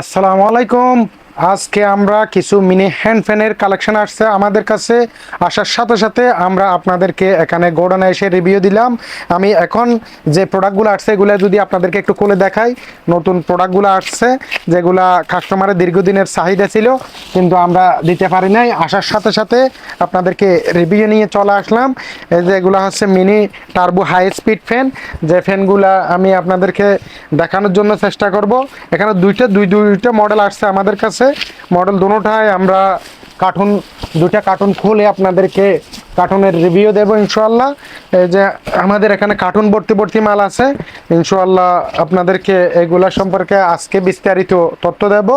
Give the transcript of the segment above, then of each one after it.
আসসালামু আলাইকুম। আজকে আমরা কিছু মিনি হ্যান্ড ফ্যানের কালেকশন আসছে আমাদের কাছে। আসার সাথে সাথে আমরা আপনাদেরকে এখানে গোডাউনে এসে রিভিউ দিলাম। আমি এখন যে প্রোডাক্টগুলো আসছে এগুলো যদি আপনাদেরকে একটু খুলে দেখাই। নতুন প্রোডাক্টগুলো আসছে যেগুলা কাস্টমারের দীর্ঘদিনের চাহিদা ছিল, কিন্তু আমরা দিতে পারি নাই। আসার সাথে সাথে আপনাদেরকে রিভিউ নিয়ে চলে আসলাম। এই যে এগুলো হচ্ছে mini turbo high speed fan, যে ফ্যানগুলা আমি আপনাদেরকে দেখানোর জন্য চেষ্টা করব। এখানে দুইটা মডেল আসছে আমাদের কাছে। মডেল দুটোটাই আমরা কার্টুন দুইটা কার্টুন খুলে আপনাদেরকে কার্টুনের রিভিউ দেবো ইনশাআল্লাহ। এই যে আমাদের এখানে কার্টুন ভর্তি ভর্তি মাল আছে ইনশাআল্লাহ। আপনাদেরকে এগুলা সম্পর্কে আজকে বিস্তারিত তথ্য দেব।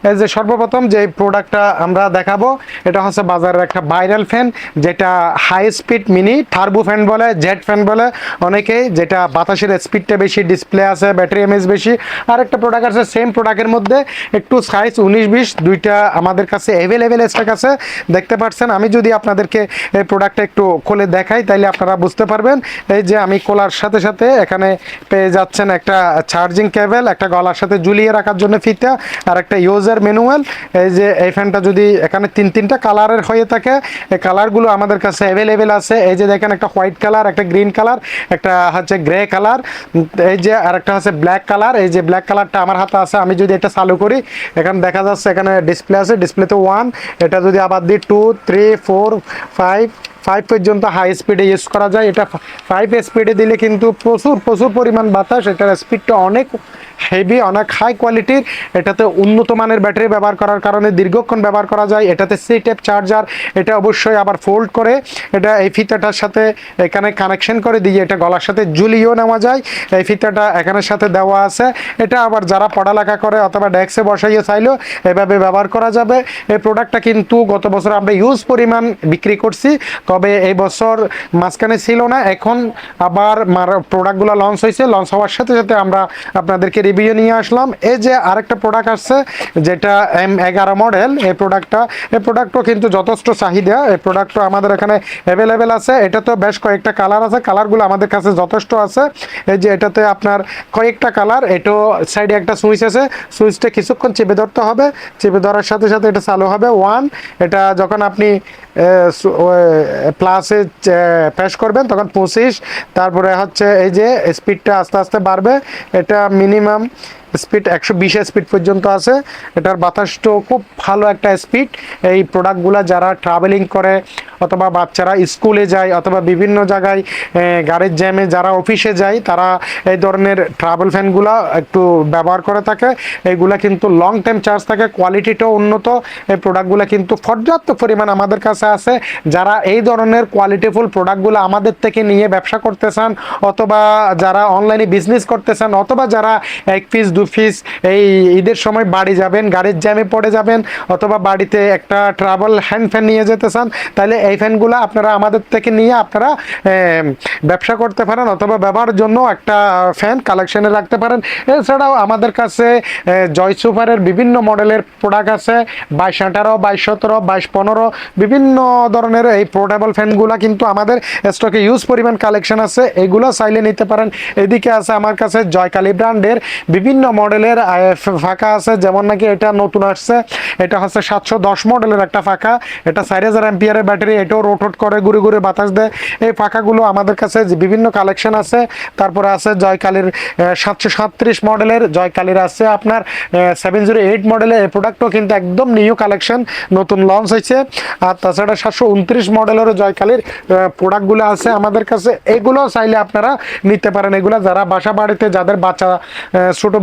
এই যে সর্বপ্রথম যে প্রোডাক্টটা আমরা দেখাবো এটা হচ্ছে বাজারের একটা ভাইরাল ফ্যান, যেটা high speed mini turbo fan বলে, জেট ফ্যান বলে অনেকেই, যেটা বাতাসের স্পিডটা বেশি, ডিসপ্লে আছে, ব্যাটারি এমএএইচ বেশি। আর একটা প্রোডাক্ট আছে সেম প্রোডাক্টের মধ্যে একটু সাইজ 19-20, দুইটা আমাদের কাছে অ্যাভেলেবেল স্টক আছে দেখতে পাচ্ছেন। আমি যদি আপনাদেরকে এই প্রোডাক্টটা একটু খুলে দেখাই তাইলে আপনারা বুঝতে পারবেন। এই যে আমি খোলার সাথে সাথে এখানে পেয়ে যাচ্ছেন একটা চার্জিং কেবল, একটা গলার সাথে ঝুলিয়ে রাখার জন্য ফিতা, আর একটা ইউজার ম্যানুয়াল। এই যে এই ফ্যানটা যদি এখানে তিনটা কালারের হয়ে থাকে, এই কালারগুলো আমাদের কাছে অ্যাভেলেবেল আছে। এই যে দেখেন একটা হোয়াইট কালার, একটা গ্রিন কালার, একটা হচ্ছে গ্রে কালার, এই যে আরেকটা হচ্ছে ব্ল্যাক কালার। এই যে ব্ল্যাক কালারটা আমার হাতে আছে। আমি যদি এটা চালু করি এখানে দেখা যাচ্ছে এখানে ডিসপ্লে আছে, ডিসপ্লেতে 1, এটা যদি আবার দিই 2, 3, 4, 5 পর্যন্ত হাই স্পিডে ইউজ করা যায়। এটা 5 স্পিডে দিলে কিন্তু প্রচুর পরিমাণ বাতাস। এটার স্পিডটা অনেক হেভি, অনেক হাই কোয়ালিটির। এটাতে উন্নত মানের ব্যাটারি ব্যবহার করার কারণে দীর্ঘক্ষণ ব্যবহার করা যায়। এটাতে সি টাইপ চার্জার, এটা অবশ্যই আবার ফোল্ড করে এটা এই ফিতাটার সাথে এখানে কানেকশন করে দিয়ে এটা গলার সাথে ঝুলিয়েও নেওয়া যায়। এই ফিতাটা এখানের সাথে দেওয়া আছে। এটা আবার যারা পড়ালেখা করে অথবা ডেস্কে বসাইয়ে চাইলেও এভাবে ব্যবহার করা যাবে। এই প্রোডাক্টটা কিন্তু গত বছর আমরা ইউজ পরিমাণ বিক্রি করছি, তবে এই বছর মাঝখানে ছিল না। এখন আবার প্রোডাক্টগুলো লঞ্চ হয়েছে, লঞ্চ হওয়ার সাথে সাথে আমরা আপনাদেরকে রিভিউ নিয়ে আসলাম। এই যে আরেকটা প্রোডাক্ট আসছে যেটা M11 মডেল। এই প্রোডাক্টও কিন্তু যথেষ্ট চাহিদা। এই প্রোডাক্টও আমাদের এখানে অ্যাভেলেবেল আছে। এটা তো বেশ কয়েকটা কালার আছে, কালারগুলো আমাদের কাছে যথেষ্ট আছে। এই যে এটাতে আপনার কয়েকটা কালার। এটাও সাইডে একটা সুইচ আছে, সুইচটা কিছুক্ষণ চেপে ধরতে হবে, চেপে ধরার সাথে সাথে এটা চালু হবে 1। এটা যখন আপনি প্লাসে প্রেস করবেন তখন 25, তারপরে হচ্ছে এই যে স্পিডটা আস্তে আস্তে বাড়বে। এটা মিনিমাম স্পিড 120 স্পিড পর্যন্ত আছে। এটার বাতাসটাও খুব ভালো একটা স্পিড। এই প্রোডাক্টগুলো যারা ট্রাভেলিং করে অথবা বাচ্চারা স্কুলে যায় অথবা বিভিন্ন জায়গায় গাড়ির জ্যামে যারা অফিসে যায় তারা এই ধরনের ট্রাভেল ফ্যানগুলো একটু ব্যবহার করে থাকে। এইগুলা কিন্তু লং টাইম চার্জ থাকে, কোয়ালিটিটাও উন্নত। এই প্রোডাক্টগুলো কিন্তু পর্যাপ্ত পরিমাণ আমাদের কাছে আছে। যারা এই ধরনের কোয়ালিটিফুল প্রোডাক্টগুলো আমাদের থেকে নিয়ে ব্যবসা করতে চান, অথবা যারা অনলাইনে বিজনেস করতে চান, অথবা যারা 1 পিস 2 পিস এই ঈদের সময় বাড়ি যাবেন, গাড়ির জ্যামে পড়ে যাবেন, অথবা বাড়িতে একটা ট্রাভেল হ্যান্ড ফ্যান নিয়ে যেতে চান, তাহলে এই ফ্যানগুলো আপনারা আমাদের থেকে নিয়ে আপনারা ব্যবসা করতে পারেন অথবা ব্যবহারের জন্য একটা ফ্যান কালেকশনে রাখতে পারেন। এছাড়াও আমাদের কাছে জয় সুপারের বিভিন্ন মডেলের প্রোডাক্ট আছে, 2218, 2217, 2215, বিভিন্ন ধরনের এই পোর্টেবল ফ্যানগুলো কিন্তু আমাদের স্টকে ইউজ পরিমাণ কালেকশন আছে। এগুলো চাইলে নিতে পারেন। এদিকে আছে আমার কাছে জয়কালী ব্র্যান্ডের বিভিন্ন মডেলের ফাঁকা আছে, যেমন নাকি এটা নতুন আসছে, এটা হচ্ছে 710 মডেলের একটা ফাঁকা। এটা 4000 অ্যাম্পিয়ারের ব্যাটারি, এটাও রোটেট করে, ঘুরে ঘুরে বাতাস দেয়। এই ফাঁকাগুলো আমাদের কাছে বিভিন্ন কালেকশন আছে। তারপরে আছে জয়কালীর 737 মডেলের, জয়কালীর আছে আপনার 708 মডেলের। এই প্রোডাক্টও কিন্তু একদম নিউ কালেকশন, নতুন লঞ্চ হয়েছে। আর তাছাড়া 729 মডেলেরও জয়কালীর প্রোডাক্টগুলো আছে আমাদের কাছে। এগুলো চাইলে আপনারা নিতে পারেন। এগুলো যারা বাসা বাড়িতে যাদের বাচ্চা ছোট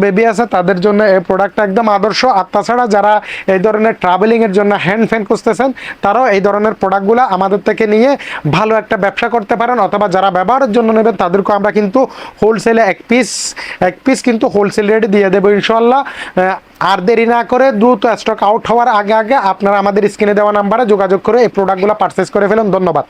বেবি আছে তাদের জন্য এই প্রোডাক্টটা একদম আদর্শ। আর তাছাড়া যারা এই ধরনের ট্রাভেলিংয়ের জন্য হ্যান্ড ফ্যান খুঁজতেছেন তারাও এই ধরনের প্রোডাক্টগুলো আমাদের থেকে নিয়ে ভালো একটা ব্যবসা করতে পারেন, অথবা যারা ব্যবহারের জন্য নেবেন তাদেরকে আমরা কিন্তু হোলসেলে এক পিস কিন্তু হোলসেল রেটে দিয়ে দেবো ইনশাল্লাহ। আর দেরি না করে দ্রুত স্টক আউট হওয়ার আগে আপনারা আমাদের স্ক্রিনে দেওয়া নাম্বারে যোগাযোগ করে এই প্রোডাক্টগুলো পারচেস করে ফেলুন। ধন্যবাদ।